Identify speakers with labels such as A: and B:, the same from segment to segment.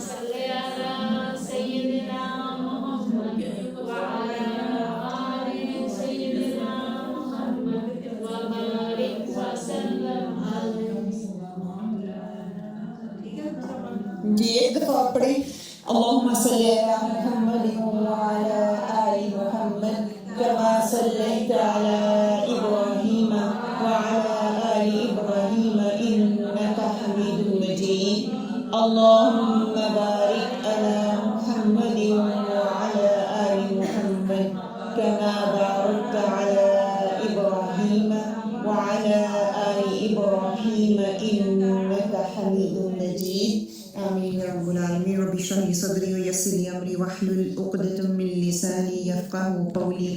A: صل على سيدنا محمد وعلى آل سيدنا محمد وبارك وسلم عليه.
B: جی ایک دفعہ پڑھیں اللہم صلی علی محمد وعلی آل محمد کما صلیت علی ابراہیم وعلی آل ابراہیم انک حمید مجید اللہم بارک علی محمد وعلی آل محمد کما بارکت علی ابراہیم وعلی آل ابراہیم انک حمید مجید آمین یا رب العالمین. رب اشرح لي صدری ویسر لي امری واحلل عقدۃ من لسانی یفقهوا قولی.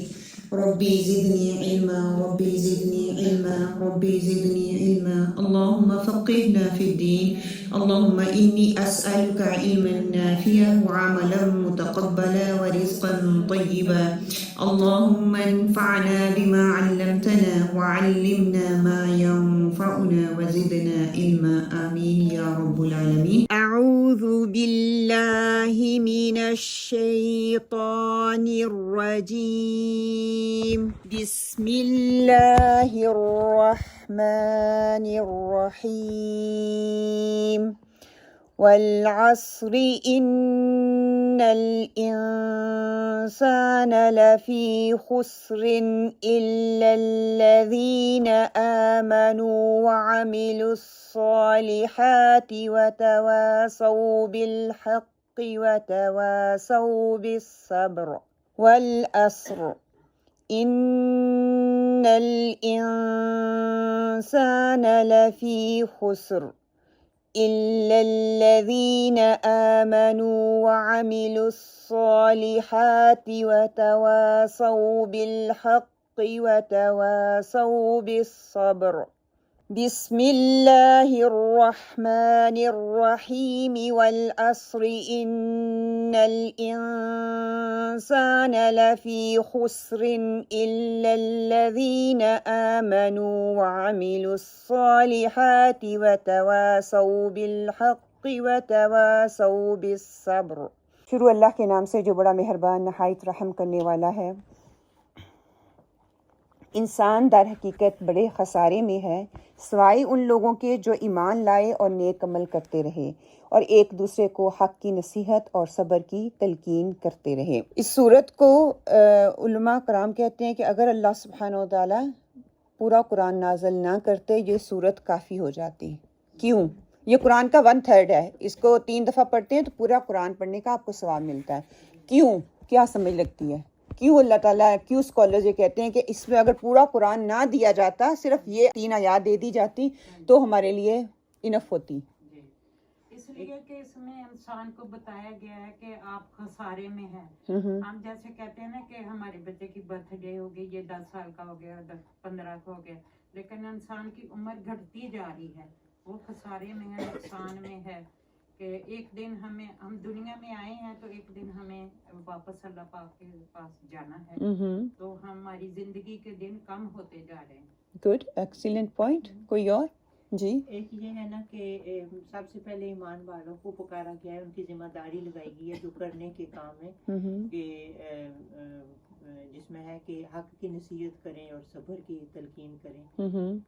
B: ربی زدنی علما ربی زدنی علما ربی زدنی علما. اللهم فقهنا في الدين. اللهم إني أسألك علما نافعا وعملا متقبلا ورزقا طيبا. اللهم انفعنا بما علمتنا وعلمنا ما ينفعنا وزدنا علما. آمين يا رب العالمين. أعوذ بالله من الشيطان الرجيم. بسم الله الرحمن الرحيم. والعصر إن الإنسان لفي خسر إلا الذين آمنوا وعملوا الصالحات وتواصوا بالحق وتواصوا بالصبر. والعصر إن الإنسان لفي خسر إلا الذين آمنوا وعملوا الصالحات وتواصوا بالحق وتواصوا بالصبر. بسم الله الرحمن الرحيم. والعصر إن الإنسان لفي خسر إلا الذين آمنوا وعملوا الصالحات وتواصوا بالحق وتواصوا بالصبر. شروع اللہ کے نام سے جو بڑا مہربان نہایت رحم کرنے والا ہے. انسان در حقیقت بڑے خسارے میں ہے سوائے ان لوگوں کے جو ایمان لائے اور نیک عمل کرتے رہے اور ایک دوسرے کو حق کی نصیحت اور صبر کی تلقین کرتے رہے. اس صورت کو علماء کرام کہتے ہیں کہ اگر اللہ سبحانہ و تعالیٰ پورا قرآن نازل نہ کرتے یہ صورت کافی ہو جاتی. کیوں؟ یہ قرآن کا 1/3 ہے. اس کو 3 دفعہ پڑھتے ہیں تو پورا قرآن پڑھنے کا آپ کو ثواب ملتا ہے. کیوں؟ کیا سمجھ لگتی ہے؟ کیوں اللہ تعالیٰ کیوں اسکالرز یہ کہتے ہیں کہ اس میں اگر پورا قرآن نہ دیا جاتا صرف یہ 3 آیات دے دی جاتی تو ہمارے لیے انف ہوتی.
C: اس لیے کہ اس میں انسان کو بتایا گیا ہے کہ آپ خسارے میں ہیں. ہم جیسے کہتے ہیں نا کہ ہمارے بچے کی برتھ ڈے ہوگی یہ 10 سال کا ہو گیا 15 کا ہو گیا لیکن انسان کی عمر گھٹتی جا رہی ہے. وہ خسارے میں ہے نقصان میں ہے کہ ایک دن ہم دنیا میں آئے ہیں تو ایک دن ہمیں واپس اللہ پاک کے پاس جانا ہے تو ہماری زندگی کے دن کم ہوتے جا رہے ہیں.
B: Good excellent point. کوئی اور؟ جی
D: ایک یہ ہے نا کہ سب سے پہلے ایمان والوں کو پکارا گیا ہے ان کی ذمہ داری لگائی گئی ہے جو کرنے کے کام ہے کہ جس میں ہے کہ حق کی نصیحت کریں اور صبر کی تلقین کریں.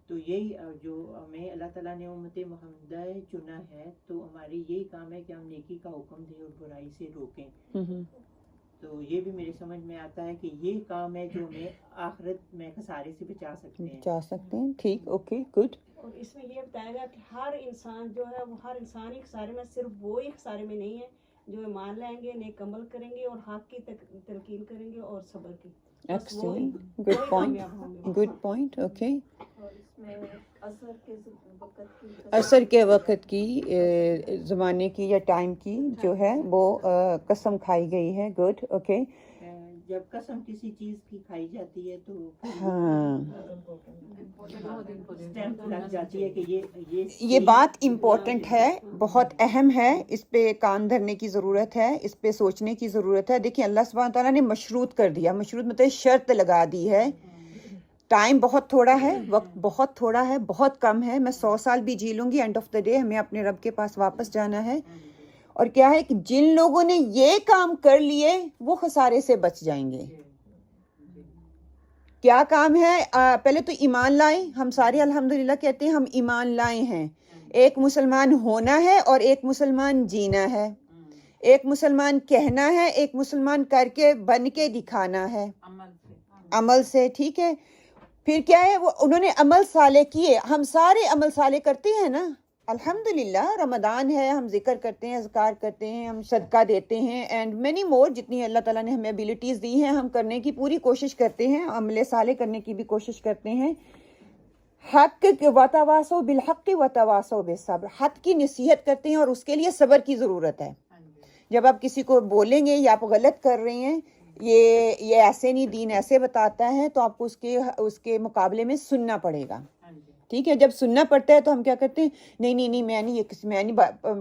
D: تو یہی جو ہمیں اللہ تعالیٰ نے امت محمدہ چنا ہے تو ہماری یہی کام ہے کہ ہم نیکی کا حکم دیں اور برائی سے روکیں. تو یہ بھی میرے سمجھ میں آتا ہے کہ یہ کام ہے جو ہمیں آخرت میں خسارے سے بچا سکتے ہیں.
B: ٹھیک. Okay good.
E: اور اس میں یہ بتایا گیا کہ ہر انسان جو ہے وہ ہر انسان ہی خسارے میں صرف وہ ہی خسارے میں نہیں ہے جو ایمان لائیں گے نیک عمل کریں گے اور حق کی تلقین کریں گے اور صبر کی.
B: Excellent. Good point. Good point. Okay.
F: اور اس میں
B: عصر کے وقت کی زمانے کی یا ٹائم کی جو ہے وہ قسم کھائی گئی ہے. گڈ. اوکے.
D: جب قسم کسی چیز کی کھائی جاتی ہے تو اسٹیمپ لگ جاتی ہے کہ
B: یہ بات امپورٹنٹ ہے بہت اہم ہے. اس پہ کان دھرنے کی ضرورت ہے اس پہ سوچنے کی ضرورت ہے. دیکھیں اللہ سبحانہ تعالیٰ نے مشروط کر دیا. مشروط مطلب شرط لگا دی ہے. ٹائم بہت تھوڑا ہے وقت بہت تھوڑا ہے بہت کم ہے. میں 100 سال بھی جی لوں گی اینڈ آف دا ڈے ہمیں اپنے رب کے پاس واپس جانا ہے اور کیا ہے کہ جن لوگوں نے یہ کام کر لیے وہ خسارے سے بچ جائیں گے. کیا کام ہے؟ پہلے تو ایمان لائیں. ہم سارے الحمدللہ کہتے ہیں ہم ایمان لائے ہیں. ایک مسلمان ہونا ہے اور ایک مسلمان جینا ہے. ایک مسلمان کہنا ہے، ایک مسلمان کر کے بن کے دکھانا ہے عمل سے. ٹھیک ہے. پھر کیا ہے؟ وہ انہوں نے عمل صالح کیے. ہم سارے عمل صالح کرتے ہیں نا الحمدللہ. رمضان ہے، ہم ذکر کرتے ہیں، اذکار کرتے ہیں، ہم صدقہ دیتے ہیں، اینڈ مینی مور. جتنی اللہ تعالیٰ نے ہمیں ابیلٹیز دی ہیں ہم کرنے کی پوری کوشش کرتے ہیں، عمل صالح کرنے کی بھی کوشش کرتے ہیں. حق وتواصوا بالحق وتواصوا بالصبر، حق کی نصیحت کرتے ہیں اور اس کے لیے صبر کی ضرورت ہے. جب آپ کسی کو بولیں گے یا آپ غلط کر رہے ہیں، یہ ایسے نہیں، دین ایسے بتاتا ہے، تو آپ کو اس کے مقابلے میں سننا پڑے گا. ٹھیک ہے. جب سننا پڑتا ہے تو ہم کیا کرتے ہیں؟ نہیں میں نہیں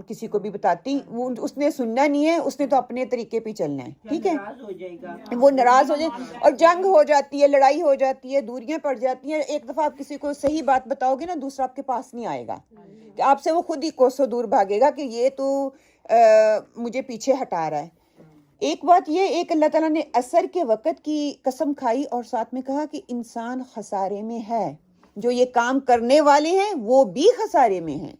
B: کسی کو بھی بتاتی. اس نے سننا نہیں ہے، اس نے تو اپنے طریقے پہ چلنا ہے. ٹھیک ہے. وہ ناراض ہو جائے اور جنگ ہو جاتی ہے، لڑائی ہو جاتی ہے، دوریاں پڑ جاتی ہیں. ایک دفعہ آپ کسی کو صحیح بات بتاؤ گے نا، دوسرا آپ کے پاس نہیں آئے گا. آپ سے وہ خود ہی کوسوں دور بھاگے گا کہ یہ تو مجھے پیچھے ہٹا رہا ہے. ایک بات یہ، ایک اللہ تعالیٰ نے عصر کے وقت کی قسم کھائی اور ساتھ میں کہا کہ انسان خسارے میں ہے. جو یہ کام کرنے والے ہیں وہ بھی خسارے میں ہیں،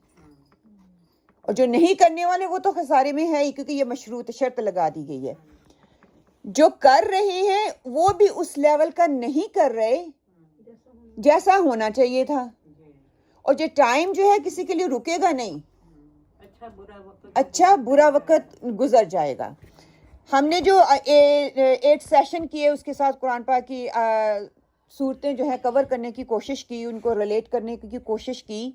B: اور جو نہیں کرنے والے وہ تو خسارے میں ہے ہی، کیونکہ یہ مشروط شرط لگا دی گئی ہے. جو کر رہے ہیں وہ بھی اس لیول کا نہیں کر رہے جیسا ہونا چاہیے تھا. اور جو ٹائم جو ہے کسی کے لیے رکے گا نہیں. اچھا برا وقت گزر جائے گا. ہم نے جو 8 سیشن کیے، اس کے ساتھ قرآن پاک کی صورتیں جو ہے کور کرنے کی کوشش کی، ان کو ریلیٹ کرنے کی کوشش کی.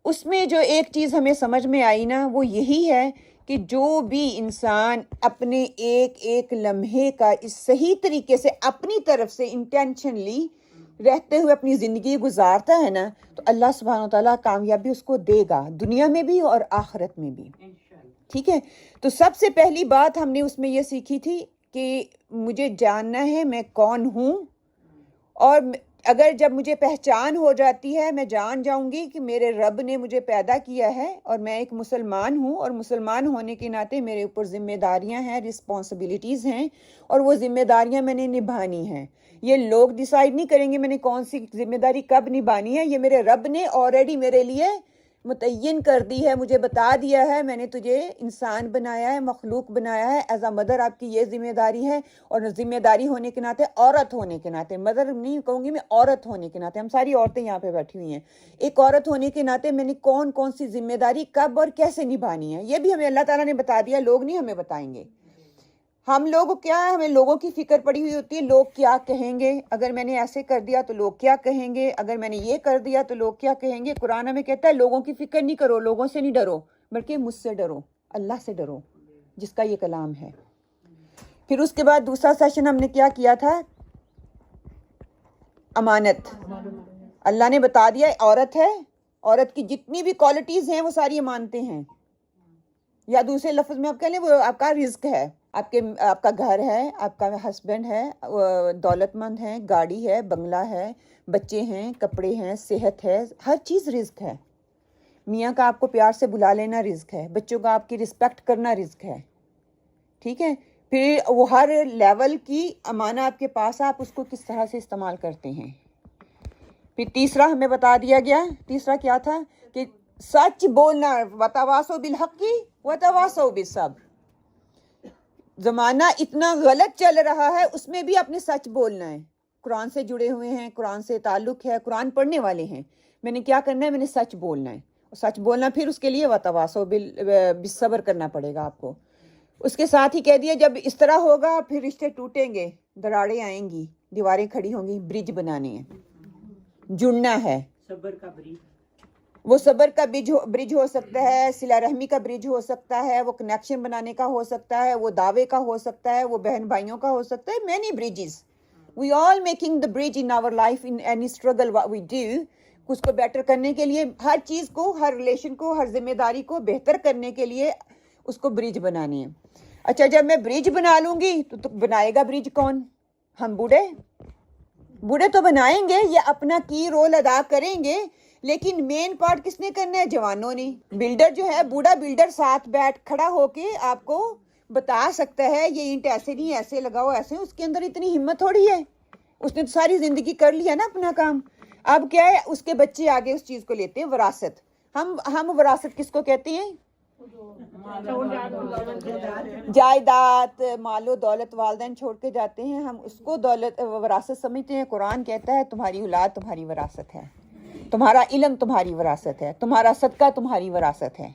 B: اس میں جو ایک چیز ہمیں سمجھ میں آئی نا، وہ یہی ہے کہ جو بھی انسان اپنے ایک ایک لمحے کا اس صحیح طریقے سے اپنی طرف سے انٹینشنلی رہتے ہوئے اپنی زندگی گزارتا ہے نا، تو اللہ سبحانہ و تعالیٰ کامیابی اس کو دے گا، دنیا میں بھی اور آخرت میں بھی. ٹھیک ہے. تو سب سے پہلی بات ہم نے اس میں یہ سیکھی تھی کہ مجھے جاننا ہے میں کون ہوں، اور اگر جب مجھے پہچان ہو جاتی ہے، میں جان جاؤں گی کہ میرے رب نے مجھے پیدا کیا ہے اور میں ایک مسلمان ہوں، اور مسلمان ہونے کے ناطے میرے اوپر ذمہ داریاں ہیں، رسپانسبلٹیز ہیں، اور وہ ذمہ داریاں میں نے نبھانی ہیں. یہ لوگ ڈیسائیڈ نہیں کریں گے میں نے کون سی ذمہ داری کب نبھانی ہے. یہ میرے رب نے آلریڈی میرے لیے متعین کر دی ہے، مجھے بتا دیا ہے، میں نے تجھے انسان بنایا ہے، مخلوق بنایا ہے. ایز اے مدر آپ کی یہ ذمہ داری ہے، اور ذمہ داری ہونے کے ناطے، عورت ہونے کے ناطے، مدر نہیں کہوں گی میں، عورت ہونے کے ناطے، ہم ساری عورتیں یہاں پہ بیٹھی ہوئی ہیں، ایک عورت ہونے کے ناطے میں نے کون سی ذمہ داری کب اور کیسے نبھانی ہے، یہ بھی ہمیں اللہ تعالیٰ نے بتا دیا. لوگ نہیں ہمیں بتائیں گے. ہم لوگ کیا ہے، ہمیں لوگوں کی فکر پڑی ہوئی ہوتی ہے. لوگ کیا کہیں گے، اگر میں نے ایسے کر دیا تو لوگ کیا کہیں گے، اگر میں نے یہ کر دیا تو لوگ کیا کہیں گے. قرآن ہمیں کہتا ہے لوگوں کی فکر نہیں کرو، لوگوں سے نہیں ڈرو، بلکہ مجھ سے ڈرو، اللہ سے ڈرو، جس کا یہ کلام ہے. پھر اس کے بعد دوسرا سیشن ہم نے کیا تھا؟ امانت. اللہ نے بتا دیا عورت ہے، عورت کی جتنی بھی کوالٹیز ہیں وہ ساری امانتیں ہیں. یا دوسرے لفظ میں آپ کہہ لیں وہ آپ کا رزق ہے. آپ کا گھر ہے، آپ کا ہسبینڈ ہے، دولت مند ہے، گاڑی ہے، بنگلہ ہے، بچے ہیں، کپڑے ہیں، صحت ہے، ہر چیز رزق ہے. میاں کا آپ کو پیار سے بلا لینا رزق ہے. بچوں کا آپ کی رسپیکٹ کرنا رزق ہے. ٹھیک ہے. پھر وہ ہر لیول کی امانہ آپ کے پاس، آپ اس کو کس طرح سے استعمال کرتے ہیں. پھر تیسرا ہمیں بتا دیا گیا، تیسرا کیا تھا کہ سچ بولنا. وتواصوا بالحق وتواصوا بالصبر. زمانہ اتنا غلط چل رہا ہے، اس میں بھی آپ نے سچ بولنا ہے. قرآن سے جڑے ہوئے ہیں، قرآن سے تعلق ہے، قرآن پڑھنے والے ہیں، میں نے کیا کرنا ہے؟ میں نے سچ بولنا ہے. سچ بولنا پھر اس کے لیے وتواصوا بالصبر کرنا پڑے گا آپ کو. اس کے ساتھ ہی کہہ دیا جب اس طرح ہوگا پھر رشتے ٹوٹیں گے، دراڑیں آئیں گی، دیواریں کھڑی ہوں گی. برج بنانے ہیں، جڑنا ہے.
D: صبر کا برج،
B: وہ صبر کا برج ہو سکتا ہے، صلہ رحمی کا برج ہو سکتا ہے، وہ کنیکشن بنانے کا ہو سکتا ہے، وہ دعوے کا ہو سکتا ہے، وہ بہن بھائیوں کا ہو سکتا ہے. Many bridges. We all making the bridge in our life in any struggle what we do. اس کو بیٹر کرنے کے لیے، ہر چیز کو، ہر ریلیشن کو، ہر ذمہ داری کو بہتر کرنے کے لیے اس کو برج بنانی ہے. اچھا جب میں برج بنا لوں گی تو بنائے گا برج کون؟ ہم بوڑھے تو بنائیں گے، یہ اپنا کی رول ادا کریں گے، لیکن مین پارٹ کس نے کرنا ہے؟ جوانوں نے. بلڈر جو ہے بوڑھا بلڈر ساتھ بیٹھ کھڑا ہو کے آپ کو بتا سکتا ہے یہ اینٹ ایسے نہیں ایسے لگاؤ ایسے. اس کے اندر اتنی ہمت تھوڑی ہے, اس نے تو ساری زندگی کر لیا نا اپنا کام. اب کیا ہے, اس کے بچے آگے اس چیز کو لیتے ہیں وراثت. ہم وراثت کس کو کہتے ہیں؟ جائیداد, مال و دولت والدین چھوڑ کے جاتے ہیں, ہم اس کو دولت وراثت سمجھتے ہیں. قرآن کہتا ہے تمہاری اولاد تمہاری وراثت ہے, تمہارا علم تمہاری وراثت ہے, تمہارا صدقہ تمہاری وراثت ہے.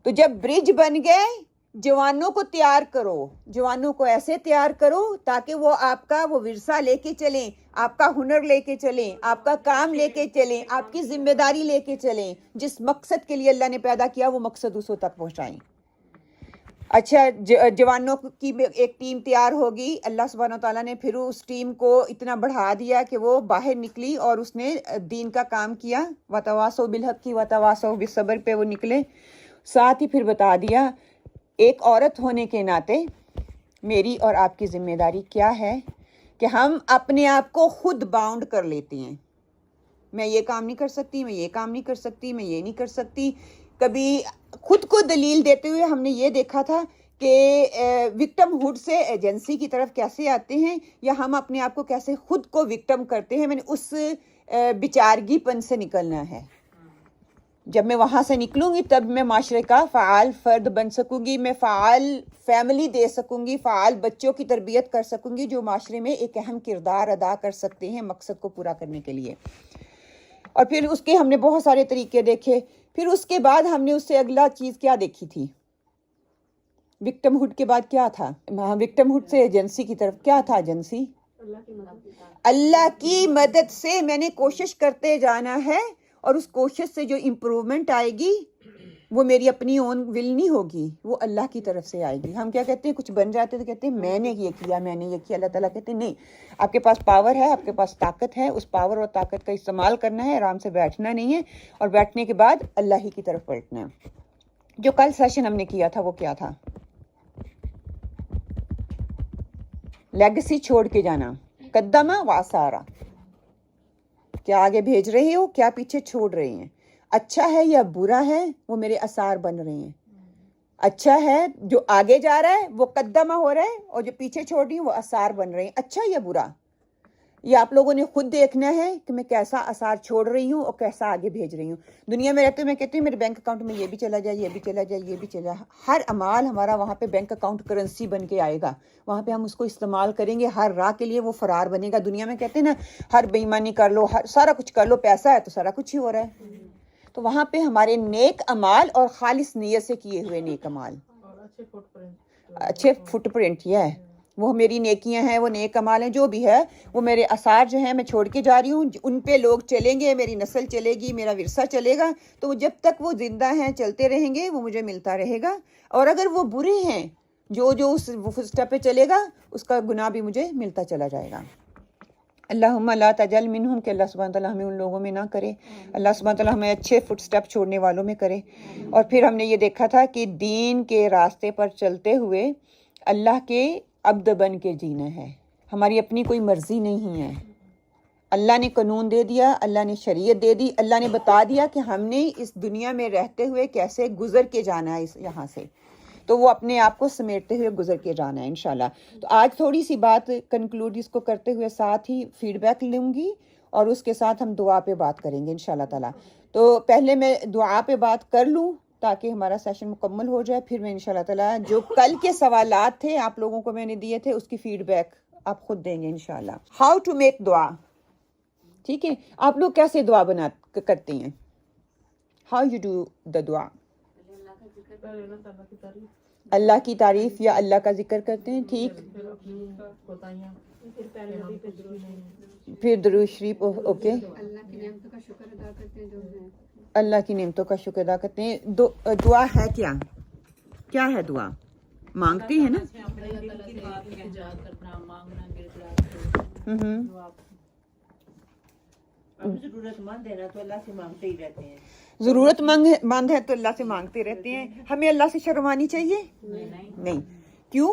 B: تو جب برج بن گئے, جوانوں کو تیار کرو, جوانوں کو ایسے تیار کرو تاکہ وہ آپ کا وہ ورثہ لے کے چلیں, آپ کا ہنر لے کے چلیں, آپ کا کام لے کے چلیں, آپ کی ذمہ داری لے کے چلیں. جس مقصد کے لیے اللہ نے پیدا کیا وہ مقصد اسوں تک پہنچائیں. اچھا, جوانوں کی ایک ٹیم تیار ہوگی. اللہ سبحانہ و تعالیٰ نے پھر اس ٹیم کو اتنا بڑھا دیا کہ وہ باہر نکلی اور اس نے دین کا کام کیا. وتواصوا بالحق کی وتواصوا بالصبر پہ وہ نکلے. ساتھ ہی پھر بتا دیا ایک عورت ہونے کے ناطے میری اور آپ کی ذمہ داری کیا ہے کہ ہم اپنے آپ کو خود باؤنڈ کر لیتے ہیں. میں یہ کام نہیں کر سکتی, میں یہ کام نہیں کر سکتی, میں یہ نہیں کر سکتی. کبھی خود کو دلیل دیتے ہوئے ہم نے یہ دیکھا تھا کہ وکٹم ہوڈ سے ایجنسی کی طرف کیسے آتے ہیں, یا ہم اپنے آپ کو کیسے خود کو وکٹم کرتے ہیں. میں نے اس بیچارگی پن سے نکلنا ہے. جب میں وہاں سے نکلوں گی تب میں معاشرے کا فعال فرد بن سکوں گی, میں فعال فیملی دے سکوں گی, فعال بچوں کی تربیت کر سکوں گی جو معاشرے میں ایک اہم کردار ادا کر سکتے ہیں مقصد کو پورا کرنے کے لیے. اور پھر اس کے ہم نے بہت سارے طریقے دیکھے. پھر اس کے بعد ہم نے اس سے اگلا چیز کیا دیکھی تھی؟ وکٹم ہوڈ کے بعد کیا تھا؟ وکٹم ہوڈ سے ایجنسی کی طرف کیا تھا؟ ایجنسی اللہ کی مدد سے میں نے کوشش کرتے جانا ہے, اور اس کوشش سے جو امپرومنٹ آئے گی وہ میری اپنی اون ول نہیں ہوگی, وہ اللہ کی طرف سے آئے گی. ہم کیا کہتے ہیں, کچھ بن جاتے تو کہتے ہیں میں نے یہ کیا, میں نے یہ کیا. اللہ تعالیٰ کہتے ہیں نہیں, آپ کے پاس پاور ہے, آپ کے پاس طاقت ہے, اس پاور اور طاقت کا استعمال کرنا ہے, آرام سے بیٹھنا نہیں ہے, اور بیٹھنے کے بعد اللہ ہی کی طرف پلٹنا ہے. جو کل سیشن ہم نے کیا تھا وہ کیا تھا؟ لیگسی چھوڑ کے جانا. قدمہ وآثارا, کیا آگے بھیج رہے ہو, کیا پیچھے چھوڑ رہے ہیں. اچھا ہے یا برا ہے وہ میرے آثار بن رہے ہیں. اچھا ہے جو آگے جا رہا ہے وہ قدمہ ہو رہا ہے, اور جو پیچھے چھوڑ رہی ہوں وہ آثار بن رہے ہیں. اچھا یا برا, یہ آپ لوگوں نے خود دیکھنا ہے کہ میں کیسا آثار چھوڑ رہی ہوں اور کیسا آگے بھیج رہی ہوں. دنیا میں رہتے ہوئے میں کہتی ہوں میرے بینک اکاؤنٹ میں یہ بھی چلا جائے, یہ بھی چلا جائے, یہ بھی چلا. ہر عمال ہمارا وہاں پہ بینک اکاؤنٹ کرنسی بن کے آئے گا. وہاں پہ ہم اس کو استعمال کریں گے, ہر راہ کے لیے وہ فرار بنے گا. دنیا میں کہتے ہیں نا ہر بے ایمانی کر لو, ہر سارا کچھ کر لو, پیسہ ہے تو سارا کچھ ہی ہو رہا ہے. تو وہاں پہ ہمارے نیک اعمال اور خالص نیت سے کیے ہوئے نیک اعمال, اچھے فٹ پرنٹ, یہ ہے وہ میری نیکیاں ہیں, وہ نیک اعمال ہیں. جو بھی ہے وہ میرے آثار جو ہیں میں چھوڑ کے جا رہی ہوں, ان پہ لوگ چلیں گے, میری نسل چلے گی, میرا ورثہ چلے گا. تو جب تک وہ زندہ ہیں چلتے رہیں گے, وہ مجھے ملتا رہے گا. اور اگر وہ برے ہیں, جو اس فٹ سٹیپ پہ چلے گا اس کا گناہ بھی مجھے ملتا چلا جائے گا. اللہم لا تجل منہم, کہ اللہ سبحانہ تعالیٰ ہمیں ان لوگوں میں نہ کرے. اللہ سبحانہ تعالیٰ ہمیں اچھے فٹ سٹیپ چھوڑنے والوں میں کرے. اور پھر ہم نے یہ دیکھا تھا کہ دین کے راستے پر چلتے ہوئے اللہ کے عبد بن کے جینا ہے. ہماری اپنی کوئی مرضی نہیں ہے. اللہ نے قانون دے دیا, اللہ نے شریعت دے دی, اللہ نے بتا دیا کہ ہم نے اس دنیا میں رہتے ہوئے کیسے گزر کے جانا ہے یہاں سے. تو وہ اپنے آپ کو سمیٹتے ہوئے گزر کے جانا ہے انشاءاللہ. تو آج تھوڑی سی بات کنکلوڈ اس کو کرتے ہوئے ساتھ ہی فیڈ بیک لوں گی, اور اس کے ساتھ ہم دعا پہ بات کریں گے انشاءاللہ تعالیٰ. تو پہلے میں دعا پہ بات کر لوں تاکہ ہمارا سیشن مکمل ہو جائے. پھر میں انشاءاللہ تعالیٰ جو کل کے سوالات تھے آپ لوگوں کو میں نے دیے تھے اس کی فیڈ بیک آپ خود دیں گے انشاءاللہ. ہاؤ ٹو میک دعا, ٹھیک ہے, آپ لوگ کیسے دعا کرتے ہیں؟ ہاؤ یو ڈو دا دعا. اللہ کی تعریف یا اللہ کا ذکر کرتے ہیں, ٹھیک. پھر درود شریف, اوکے. اللہ کی نعمتوں کا شکر ادا کرتے ہیں. دعا ہے کیا, کیا ہے دعا؟ مانگتے ہیں نا.
D: ضرورت مند ہے نا تو اللہ سے مانگتے ہی رہتے ہیں.
B: ضرورت مند ہے تو اللہ سے مانگتے رہتے ہیں. ہمیں اللہ سے شرمانی چاہیے نہیں. کیوں؟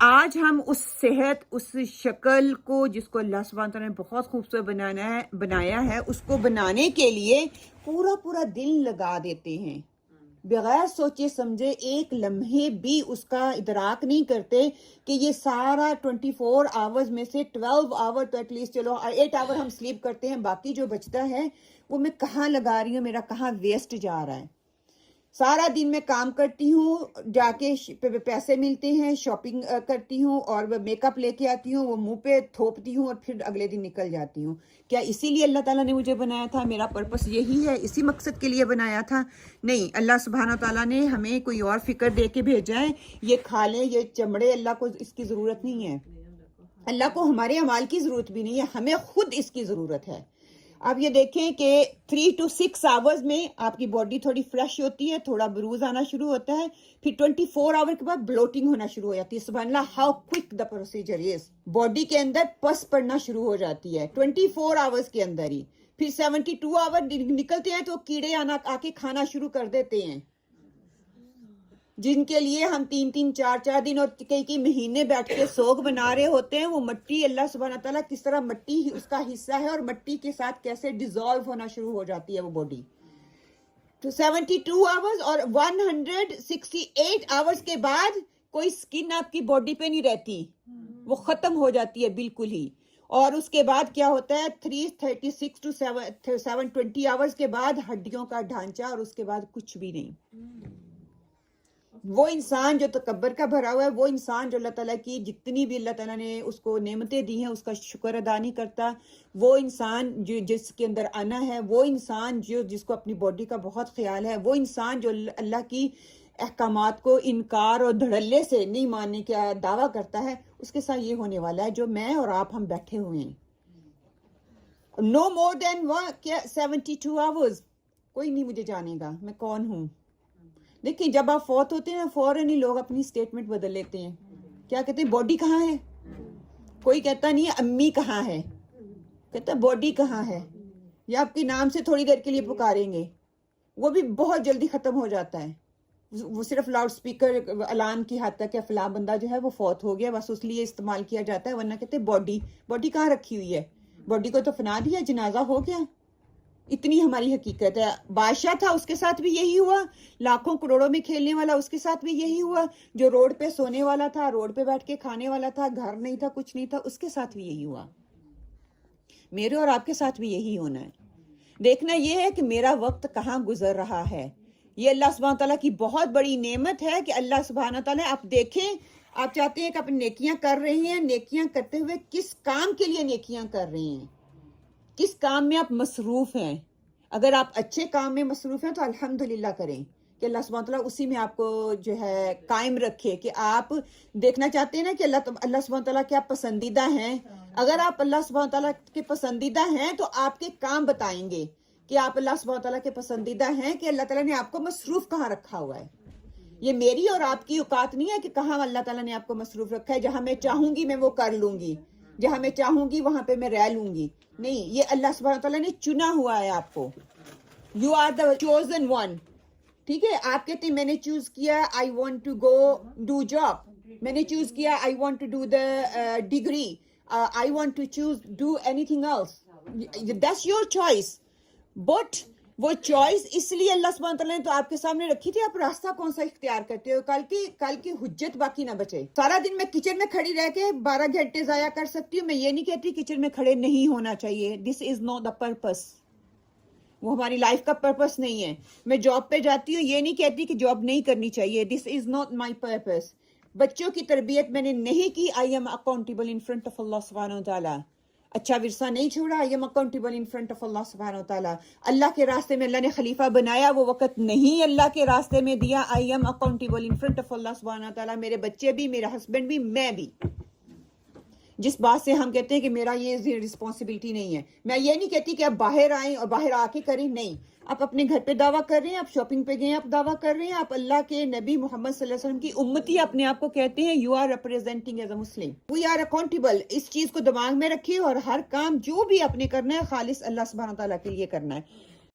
B: آج ہم اس صحت، اس شکل کو جس کو اللہ سبحانہ تعالیٰ نے بہت خوبصورت بنایا ہے، اس کو بنانے کے لیے پورا دل لگا دیتے ہیں، بغیر سوچے سمجھے ایک لمحے بھی اس کا ادراک نہیں کرتے کہ یہ سارا 24 آورز میں سے 12 آور تو ایٹ لیسٹ، چلو 8 آور ہم سلیپ کرتے ہیں، باقی جو بچتا ہے وہ میں کہاں لگا رہی ہوں، میرا کہاں ویسٹ جا رہا ہے. سارا دن میں کام کرتی ہوں، جا کے پیسے ملتے ہیں، شاپنگ کرتی ہوں اور میک اپ لے کے آتی ہوں، وہ منہ پہ تھوپتی ہوں اور پھر اگلے دن نکل جاتی ہوں. کیا اسی لیے اللہ تعالیٰ نے مجھے بنایا تھا؟ میرا پرپس یہی ہے، اسی مقصد کے لیے بنایا تھا؟ نہیں، اللہ سبحانہ تعالیٰ نے ہمیں کوئی اور فکر دے کے بھیجا ہے. یہ کھا لیں، یہ چمڑے، اللہ کو اس کی ضرورت نہیں ہے. اللہ کو ہمارے اعمال کی ضرورت بھی نہیں ہے، ہمیں خود اس کی ضرورت ہے. آپ یہ دیکھیں کہ 3 to 6 آورز میں آپ کی باڈی تھوڑی فریش ہوتی ہے، تھوڑا بروز آنا شروع ہوتا ہے، پھر 24 آور کے بعد بلوٹنگ ہونا شروع ہو جاتی ہے. سبحان اللہ، how quick the procedure is. Body کے اندر پس پڑنا شروع ہو جاتی ہے 24 آورز کے اندر ہی. پھر 72 آور نکلتے ہیں تو کیڑے آ کے کھانا شروع کر دیتے ہیں، جن کے لیے ہم 3 4 دن اور کئی مہینے بیٹھ کے سوگ بنا رہے ہوتے ہیں. وہ مٹی، اللہ سبحانہ تعالیٰ کس طرح مٹی اس کا حصہ ہے اور مٹی کے ساتھ کیسے ڈیزالو ہونا شروع ہو جاتی ہے وہ باڈی. تو 72 آورز اور 168 آورز کے بعد کوئی سکن آپ کی باڈی پہ نہیں رہتی، وہ ختم ہو جاتی ہے بالکل ہی. اور اس کے بعد کیا ہوتا ہے 336 to 720 آورز کے بعد ہڈیوں کا ڈھانچہ، اور اس کے بعد کچھ بھی نہیں. وہ انسان جو تکبر کا بھرا ہوا ہے، وہ انسان جو اللہ تعالیٰ کی جتنی بھی اللہ تعالیٰ نے اس کو نعمتیں دی ہیں اس کا شکر ادا نہیں کرتا، وہ انسان جو جس کے اندر انا ہے، وہ انسان جو جس کو اپنی باڈی کا بہت خیال ہے، وہ انسان جو اللہ کی احکامات کو انکار اور دھڑلے سے نہیں ماننے کا دعویٰ کرتا ہے، اس کے ساتھ یہ ہونے والا ہے جو میں اور آپ ہم بیٹھے ہوئے ہیں. نو مور دین 72 آورز. کوئی نہیں مجھے جانے گا میں کون ہوں. دیکھیں جب آپ فوت ہوتے ہیں فوراً ہی لوگ اپنی سٹیٹمنٹ بدل لیتے ہیں. کیا کہتے ہیں؟ باڈی کہاں ہے؟ کوئی کہتا نہیں ہے امی کہاں ہے، کہتا ہے باڈی کہاں ہے. یا آپ کے نام سے تھوڑی دیر کے لیے پکاریں گے، وہ بھی بہت جلدی ختم ہو جاتا ہے. وہ صرف لاؤڈ سپیکر اعلان کی حد تک ہے فلاں بندہ جو ہے وہ فوت ہو گیا، بس اس لیے استعمال کیا جاتا ہے. ورنہ کہتے ہیں باڈی کہاں رکھی ہوئی ہے؟ باڈی کو تو فنا دیا، جنازہ ہو گیا. اتنی ہماری حقیقت ہے. بادشاہ تھا اس کے ساتھ بھی یہی ہوا، لاکھوں کروڑوں میں کھیلنے والا اس کے ساتھ بھی یہی ہوا، جو روڈ پہ سونے والا تھا، روڈ پہ بیٹھ کے کھانے والا تھا، گھر نہیں تھا، کچھ نہیں تھا، اس کے ساتھ بھی یہی ہوا. میرے اور آپ کے ساتھ بھی یہی ہونا ہے. دیکھنا یہ ہے کہ میرا وقت کہاں گزر رہا ہے. یہ اللہ سبحانہ تعالیٰ کی بہت بڑی نعمت ہے کہ اللہ سبحانہ تعالیٰ، آپ دیکھیں، آپ چاہتے ہیں کہ آپ نیکیاں کر رہے ہیں، نیکیاں کرتے ہوئے کس کام کے لیے نیکیاں کر رہے ہیں، کس کام میں آپ مصروف ہیں. اگر آپ اچھے کام میں مصروف ہیں تو الحمدللہ کریں کہ اللہ سبحانہ تعالیٰ اسی میں آپ کو جو ہے قائم رکھے. کہ آپ دیکھنا چاہتے ہیں نا کہ اللہ سبحانہ تعالیٰ کیا پسندیدہ ہیں. اگر آپ اللہ سبحانہ تعالیٰ کے پسندیدہ ہیں تو آپ کے کام بتائیں گے کہ آپ اللہ سبحانہ تعالیٰ کے پسندیدہ ہیں، کہ اللہ تعالیٰ نے آپ کو مصروف کہاں رکھا ہوا ہے. یہ میری اور آپ کی اوقات نہیں ہے کہ کہاں اللہ تعالیٰ نے آپ کو مصروف رکھا ہے. جہاں میں چاہوں گی میں وہ کر لوں گی، جہاں میں چاہوں گی وہاں پہ میں رہ لوں گی. نہیں، یہ اللہ سبحانہ تعالیٰ نے چنا ہوا ہے آپ کو. You are the chosen one. ٹھیک ہے، آپ کہتے ہیں میں نے چوز کیا I want to go do job, میں نے چوز کیا I want to do the degree, I want to choose do anything else. That's your choice. But وہ چوائس اس لیے اللہ سبحانہ تعالیٰ نے تو آپ کے سامنے رکھی تھی، آپ راستہ کون سا اختیار کرتے ہو. کل کی حجت باقی نہ بچے. سارا دن میں کچن میں کھڑی رہ کے 12 گھنٹے ضائع کر سکتی ہوں. میں یہ نہیں کہتی کچن میں کھڑے نہیں ہونا چاہیے. This is not the purpose. وہ ہماری لائف کا پرپس نہیں ہے. میں جاب پہ جاتی ہوں، یہ نہیں کہتی کہ جاب نہیں کرنی چاہیے. This is not my purpose. بچوں کی تربیت میں نے نہیں کی. I am accountable in front of اللہ سبحانہ و تعالیٰ. اچھا ورثہ نہیں چھوڑا. I am accountable in front of اللہ سبحانہ و تعالیٰ. اللہ کے راستے میں اللہ نے خلیفہ بنایا، وہ وقت نہیں اللہ کے راستے میں دیا. I am accountable in front of اللہ سبحانہ و تعالیٰ. میرے بچے بھی، میرا ہسبینڈ بھی، میں بھی. جس بات سے ہم کہتے ہیں کہ میرا یہ رسپانسبلٹی نہیں ہے، میں یہ نہیں کہتی کہ آپ باہر آئیں اور باہر آ کے کریں. نہیں، آپ اپنے گھر پہ دعویٰ کر رہے ہیں، آپ شاپنگ پہ گئے آپ دعویٰ کر رہے ہیں، آپ اللہ کے نبی محمد صلی اللہ علیہ وسلم کی امتی اپنے آپ کو کہتے ہیں. You are representing as a Muslim. We are accountable. اس چیز کو دماغ میں رکھیے اور ہر کام جو بھی آپ نے کرنا ہے خالص اللہ سبحانہ تعالیٰ کے لیے کرنا ہے.